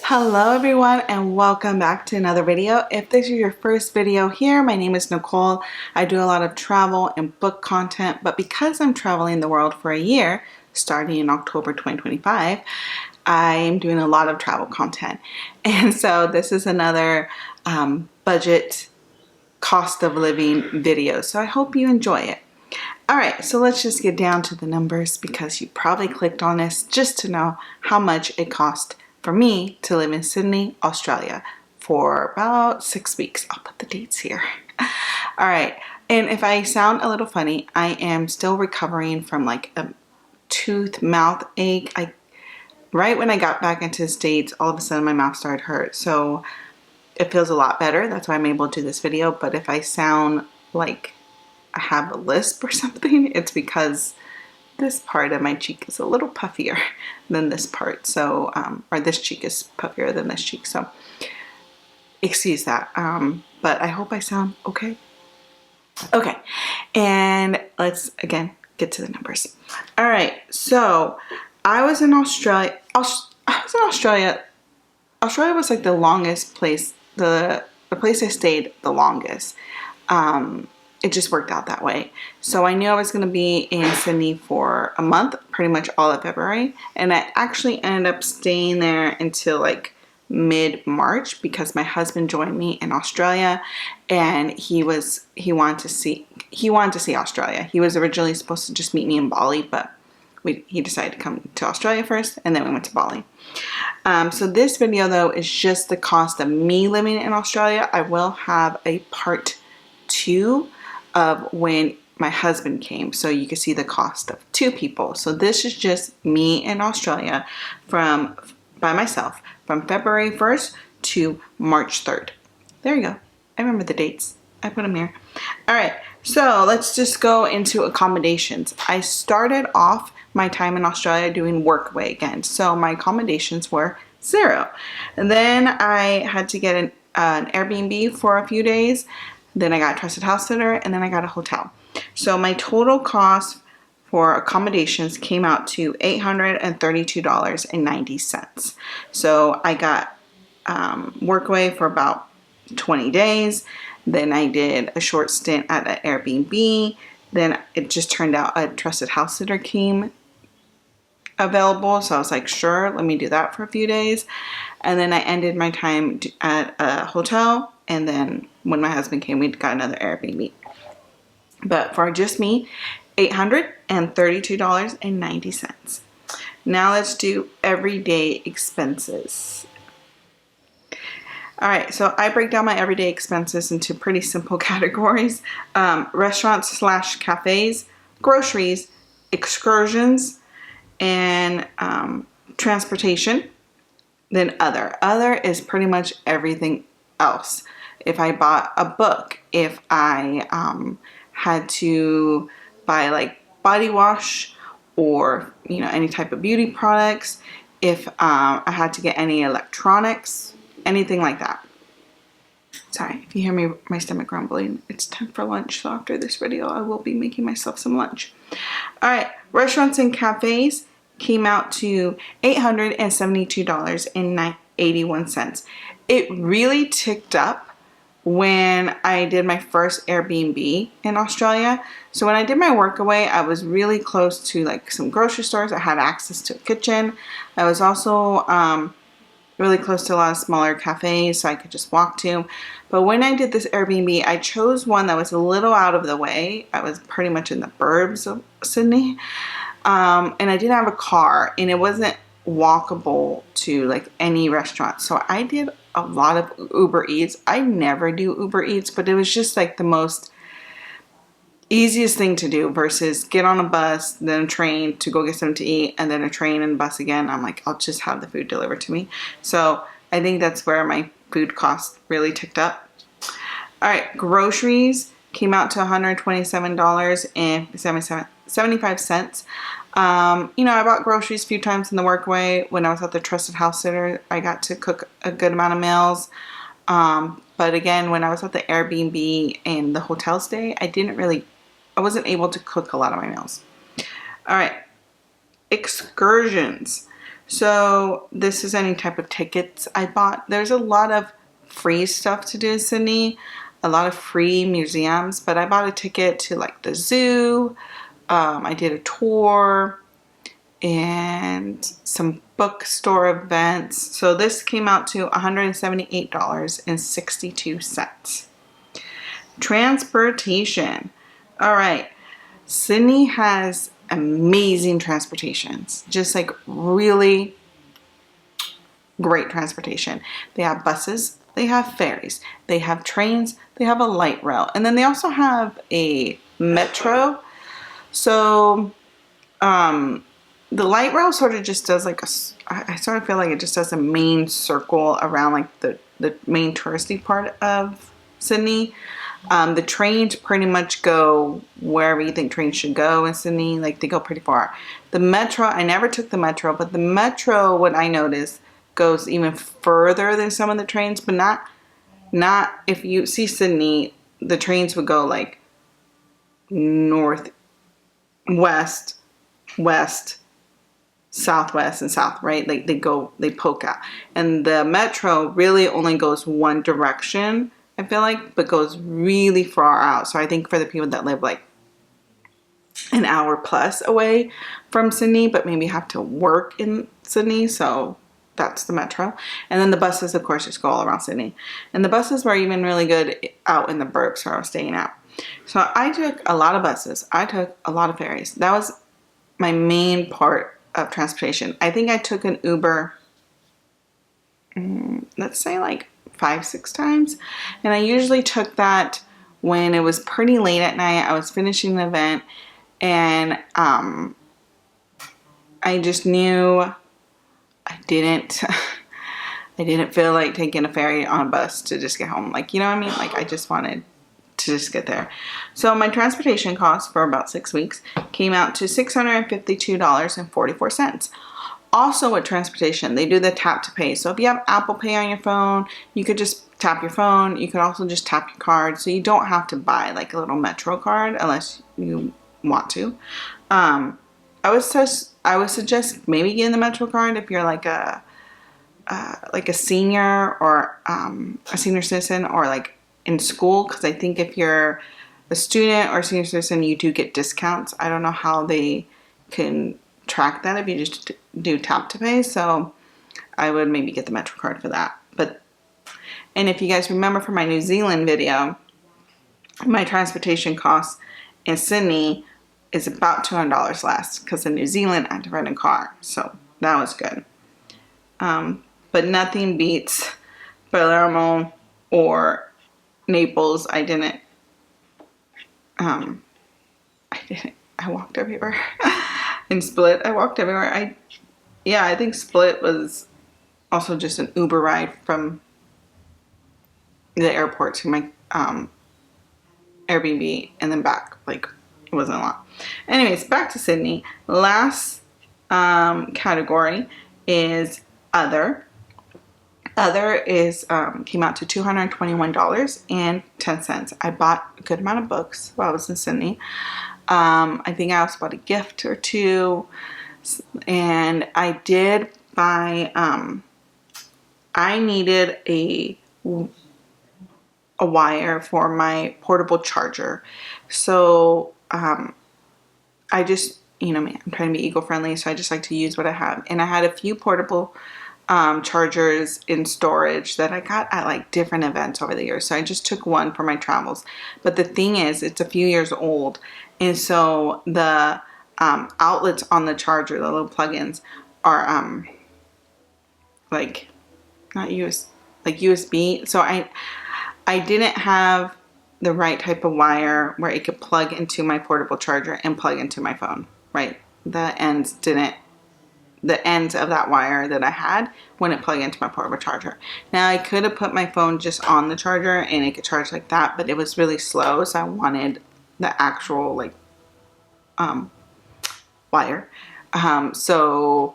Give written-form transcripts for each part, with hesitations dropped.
Hello everyone and welcome back to another video. If this is your first video here, my name is Nicole. I do a lot of travel and book content, but because I'm traveling the world for a year, starting in October 2025, I'm doing a lot of travel content. And so this is another budget cost of living video. So I hope you enjoy it. All right, so let's just get down to the numbers because you probably clicked on this just to know how much it cost for me to live in Sydney, Australia for about 6 weeks. I'll put the dates here. All right, and if I sound a little funny, I am still recovering from like a mouth ache. Right when I got back into the States, all of a sudden my mouth started to hurt. So it feels a lot better. That's why I'm able to do this video. But if I sound like I have a lisp or something, it's because this part of my cheek is a little puffier than this part. So, or this cheek is puffier than this cheek. So, excuse that. But I hope I sound okay. Okay. And let's, again, get to the numbers. All right. So, I was in Australia. Australia was like the longest place, the place I stayed the longest. It just worked out that way. So I knew I was going to be in Sydney for a month, pretty much all of February. And I actually ended up staying there until like mid-March because my husband joined me in Australia and he wanted to see Australia. He was originally supposed to just meet me in Bali, but he decided to come to Australia first and then we went to Bali. So this video though is just the cost of me living in Australia. I will have a part 2 of when my husband came, so you can see the cost of 2 people. So this is just me in Australia by myself from February 1st to March 3rd. There you go. I remember the dates. I put them here. All right, so let's just go into accommodations. I started off my time in Australia doing workaway again, so my accommodations were 0. And then I had to get an Airbnb for a few days. Then I got a trusted house sitter, and then I got a hotel. So my total cost for accommodations came out to $832.90. So I got workaway for about 20 days. Then I did a short stint at an Airbnb. Then it just turned out a trusted house sitter came available. So I was like, sure, let me do that for a few days. And then I ended my time at a hotel. And then when my husband came, we got another Airbnb. But for just me, $832.90. Now let's do everyday expenses. All right, so I break down my everyday expenses into pretty simple categories. Restaurants / cafes, groceries, excursions, and transportation. Then other. Other is pretty much everything else. If I bought a book, if I had to buy like body wash or any type of beauty products, if I had to get any electronics, anything like that. Sorry if you hear my stomach grumbling. It's time for lunch, so after this video I will be making myself some lunch. All right, restaurants and cafes came out to $872.81. It really ticked up when I did my first Airbnb in Australia. So when I did my workaway, I was really close to like some grocery stores. I had access to a kitchen. I was also really close to a lot of smaller cafes so I could just walk to. But when I did this Airbnb, I chose one that was a little out of the way. I was pretty much in the burbs of Sydney. And I didn't have a car and it wasn't walkable to like any restaurant. So I did a lot of Uber Eats. I never do Uber Eats, but it was just like the most easiest thing to do versus get on a bus, then a train to go get something to eat, and then a train and bus again. I'm like, I'll just have the food delivered to me. So I think that's where my food cost really ticked up. All right, groceries came out to $127.75. I bought groceries a few times in the workaway. When I was at the trusted house sitter, I got to cook a good amount of meals. But again, when I was at the Airbnb and the hotel stay, I wasn't able to cook a lot of my meals. All right, excursions. So this is any type of tickets I bought. There's a lot of free stuff to do in Sydney, a lot of free museums, but I bought a ticket to like the zoo. I did a tour and some bookstore events. So this came out to $178.62. Transportation. All right. Sydney has amazing transportations. Just like really great transportation. They have buses, they have ferries, they have trains, they have a light rail, and then they also have a metro. So the light rail sort of just does like I sort of feel like it just does a main circle around like the main touristy part of Sydney. The trains pretty much go wherever you think trains should go in Sydney. Like they go pretty far. The metro, I never took the metro, but the metro, what I noticed, goes even further than some of the trains, but not if you see Sydney, the trains would go like north, west, west, southwest, and south, right? Like they poke out. And the metro really only goes one direction, I feel like, but goes really far out. So I think for the people that live like an hour plus away from Sydney, but maybe have to work in Sydney, so that's the metro. And then the buses, of course, just go all around Sydney. And the buses were even really good out in the burbs where I was staying at. So I took a lot of buses. I took a lot of ferries. That was my main part of transportation. I think I took an Uber, let's say like 5-6 times. And I usually took that when it was pretty late at night. I was finishing the event and I just knew I didn't feel like taking a ferry on a bus to just get home. Like, you know what I mean? Like I just wanted to just get there. So my transportation cost for about 6 weeks came out to $652.44. Also with transportation, they do the tap to pay. So if you have Apple Pay on your phone, you could just tap your phone. You could also just tap your card. So you don't have to buy like a little Metro card unless you want to. I would suggest maybe getting the Metro card if you're like a senior or a senior citizen or like in school, because I think if you're a student or a senior citizen, you do get discounts. I don't know how they can track that if you just do tap to pay, so I would maybe get the Metro card for that. And if you guys remember from my New Zealand video, my transportation costs in Sydney is about $200 less, because in New Zealand I had to rent a car, so that was good. But nothing beats Palermo or Naples. I walked everywhere. In Split, I walked everywhere. I think Split was also just an Uber ride from the airport to my Airbnb and then back. Like, it wasn't a lot. Anyways, back to Sydney. Last category is other. Other is came out to $221.10. I bought a good amount of books while I was in Sydney. I think I also bought a gift or two, and I did buy. I needed a wire for my portable charger, so I just, you know me, I'm trying to be eco-friendly, so I just like to use what I have, and I had a few portable chargers in storage that I got at like different events over the years. So I just took one for my travels. But the thing is, it's a few years old. And so the outlets on the charger, the little plugins, are like not like USB. So I didn't have the right type of wire where it could plug into my portable charger and plug into my phone, right? The ends of that wire that I had wouldn't plug into my portable charger. Now I could have put my phone just on the charger and it could charge like that, but it was really slow, so I wanted the actual like wire. So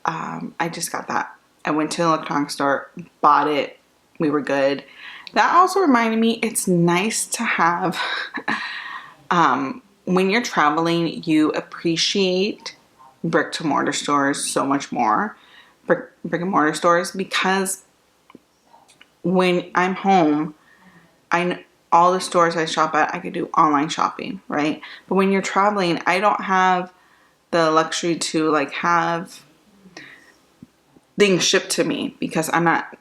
I just got that. I went to an electronics store, bought it, we were good. That also reminded me, it's nice to have when you're traveling, you appreciate brick to mortar stores so much more. brick and mortar stores, because when I'm home, all the stores I shop at, I could do online shopping, right? But when you're traveling, I don't have the luxury to like have things shipped to me, because I'm not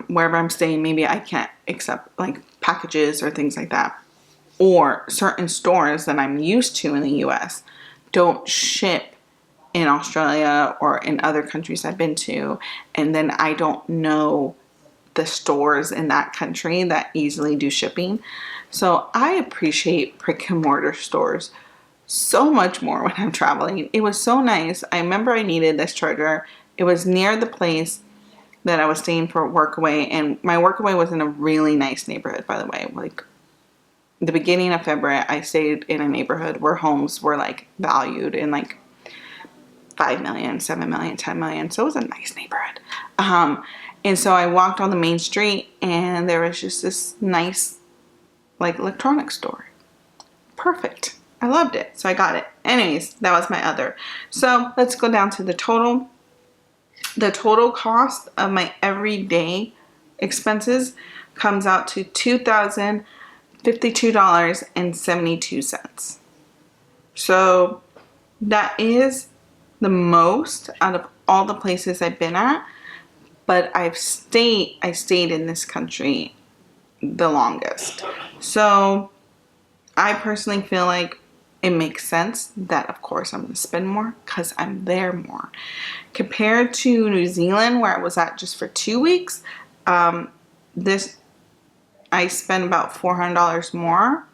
wherever I'm staying. Maybe I can't accept like packages or things like that, or certain stores that I'm used to in the US don't ship in Australia or in other countries I've been to, and then I don't know the stores in that country that easily do shipping. So I appreciate brick and mortar stores so much more when I'm traveling. It was so nice. I remember I needed this charger. It was near the place that I was staying for Workaway, and my Workaway was in a really nice neighborhood, by the way. Like the beginning of February, I stayed in a neighborhood where homes were like valued in like 5 million, 7 million, 10 million. So it was a nice neighborhood. And so I walked on the main street, and there was just this nice like electronics store. Perfect. I loved it. So I got it. Anyways, that was my other. So let's go down to the total. The total cost of my everyday expenses comes out to $2,052.72. So that is the most out of all the places I've been at, but I stayed in this country the longest. So I personally feel like it makes sense that, of course, I'm going to spend more because I'm there more. Compared to New Zealand, where I was at just for 2 weeks, I spent about $400 more,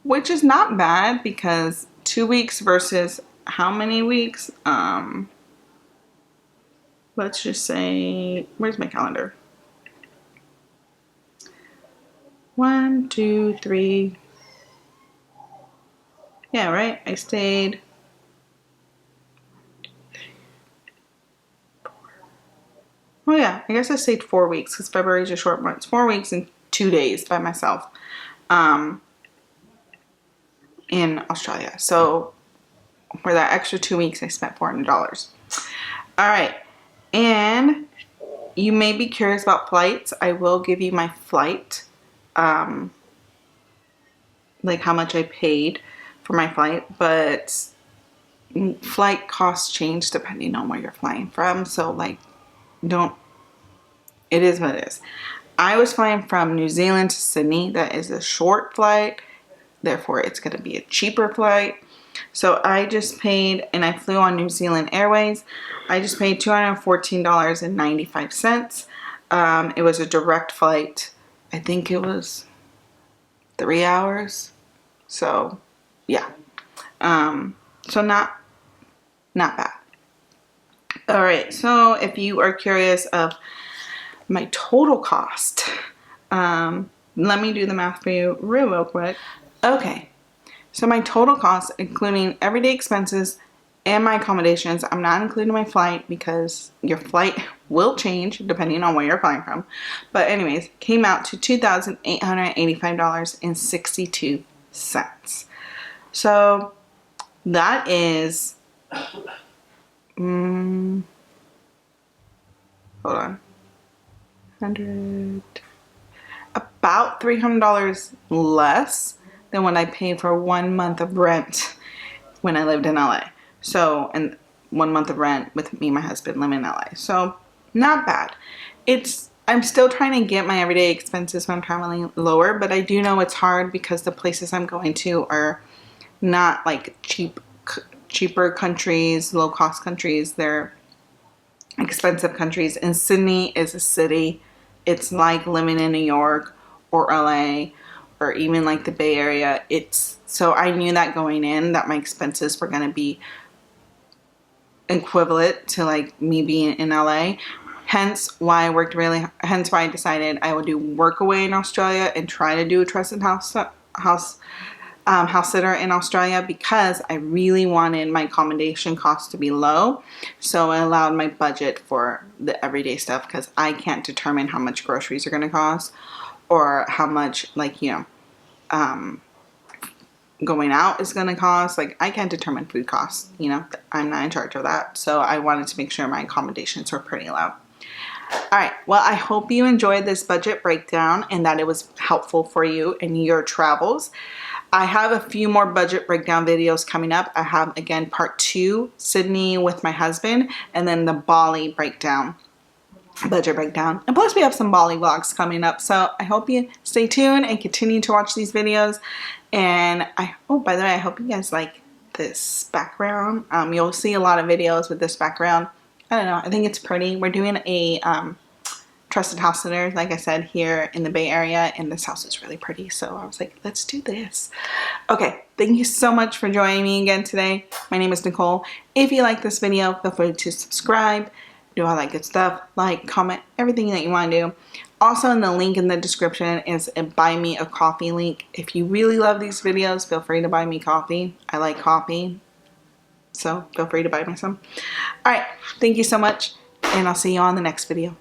which is not bad, because 2 weeks versus how many weeks? Let's just say, where's my calendar? 1, 2, 3. Yeah, right? I stayed 4. Oh yeah, I guess I stayed 4 weeks, because February is a short month. It's 4 weeks and 2 days by myself in Australia. So for that extra 2 weeks, I spent $400. All right, and you may be curious about flights. I will give you my flight, like how much I paid for my flight, but flight costs change depending on where you're flying from. So like, it is what it is. I was flying from New Zealand to Sydney. That is a short flight, therefore it's going to be a cheaper flight. So I just paid, and I flew on New Zealand Airways. I just paid $214.95. It was a direct flight. I think it was 3 hours. So yeah. So not bad. All right. So if you are curious of my total cost, let me do the math for you real quick. Okay. So my total cost, including everyday expenses and my accommodations, I'm not including my flight, because your flight will change depending on where you're flying from. But anyways, came out to $2,885.62. So that is, hold on, 100, about $300 less than what I paid for 1 month of rent when I lived in LA. So, and 1 month of rent with me and my husband living in LA. So, not bad. I'm still trying to get my everyday expenses when I'm traveling lower, but I do know it's hard because the places I'm going to are not like cheaper countries, low cost countries. They're expensive countries. And Sydney is a city. It's like living in New York or LA or even like the Bay Area. So I knew that going in, that my expenses were going to be equivalent to like me being in LA. Hence why I decided I would do Workaway in Australia and try to do a trusted house sitter in Australia, because I really wanted my accommodation costs to be low. So I allowed my budget for the everyday stuff, because I can't determine how much groceries are going to cost, or how much, like, going out is going to cost. Like, I can't determine food costs, you know, I'm not in charge of that. So I wanted to make sure my accommodations were pretty low. All right, well, I hope you enjoyed this budget breakdown and that it was helpful for you in your travels. I have a few more budget breakdown videos coming up. I have, again, part 2, Sydney with my husband, and then the Bali breakdown, budget breakdown. And plus we have some Bali vlogs coming up. So I hope you stay tuned and continue to watch these videos. And oh, by the way, I hope you guys like this background. You'll see a lot of videos with this background. I don't know, I think it's pretty. We're doing a trusted house sitter, like I said, here in the Bay Area, and this house is really pretty. So I was like, let's do this. Okay, thank you so much for joining me again today. My name is Nicole. If you like this video, feel free to subscribe, do all that good stuff, like, comment, everything that you want to do. Also, in the link in the description is a buy me a coffee link. If you really love these videos, feel free to buy me coffee. I like coffee, so feel free to buy me some. All right, thank you so much, and I'll see you on the next video.